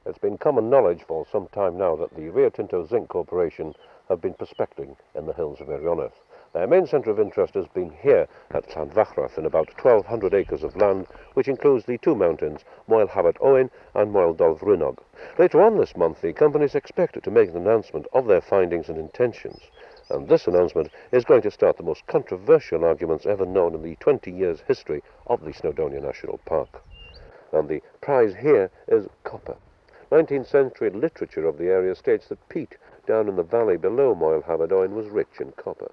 It's been common knowledge for some time now that the Rio Tinto Zinc Corporation have been prospecting in the hills of Merioneth. Their main centre of interest has been here at Mawddach in about 1,200 acres of land, which includes the two mountains, Glyn Owen and Mawddach. Later on this month, the company is expected to make an announcement of their findings and intentions. And this announcement is going to start the most controversial arguments ever known in the 20 years history of the Snowdonia National Park. And the prize here is copper. 19th century literature of the area states that peat down in the valley below Mawddach was rich in copper.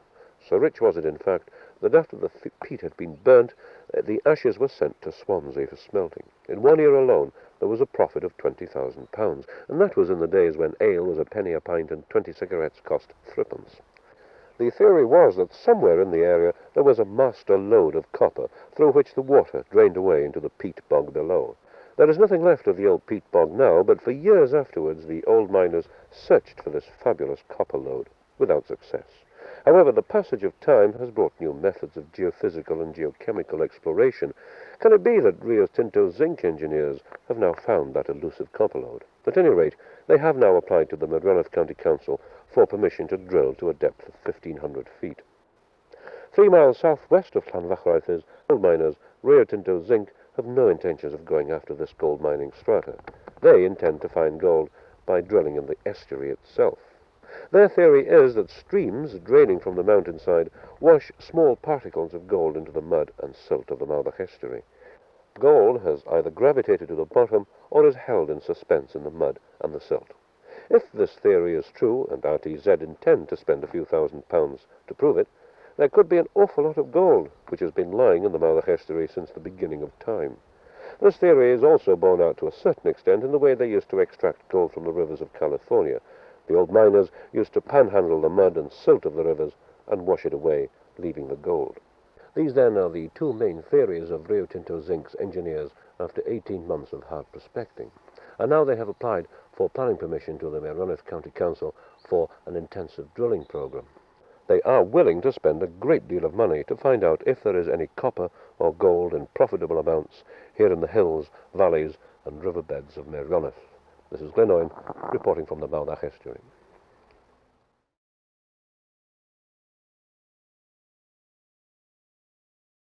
So rich was it, in fact, that after the peat had been burnt, the ashes were sent to Swansea for smelting. In 1 year alone, there was a profit of £20,000, and that was in the days when ale was a penny a pint and 20 cigarettes cost threepence. The theory was that somewhere in the area there was a master lode of copper through which the water drained away into the peat bog below. There is nothing left of the old peat bog now, but for years afterwards the old miners searched for this fabulous copper lode, without success. However, the passage of time has brought new methods of geophysical and geochemical exploration. Can it be that Rio Tinto Zinc engineers have now found that elusive copper lode? At any rate, they have now applied to the Merioneth County Council for permission to drill to a depth of 1,500 feet. 3 miles southwest of Mawddach gold miners Rio Tinto Zinc have no intentions of going after this gold mining strata. They intend to find gold by drilling in the estuary itself. Their theory is that streams draining from the mountainside wash small particles of gold into the mud and silt of the Mawddach estuary. Gold has either gravitated to the bottom or is held in suspense in the mud and the silt. If this theory is true, and RTZ intend to spend a few £1,000s to prove it, there could be an awful lot of gold which has been lying in the Mawddach estuary since the beginning of time. This theory is also borne out to a certain extent in the way they used to extract gold from the rivers of California. The old miners used to panhandle the mud and silt of the rivers and wash it away, leaving the gold. These then are the two main theories of Rio Tinto Zinc's engineers after 18 months of hard prospecting. And now they have applied for planning permission to the Merioneth County Council for an intensive drilling program. They are willing to spend a great deal of money to find out if there is any copper or gold in profitable amounts here in the hills, valleys and riverbeds of Merioneth. This is Glyn Owen, reporting from the Mawddach estuary.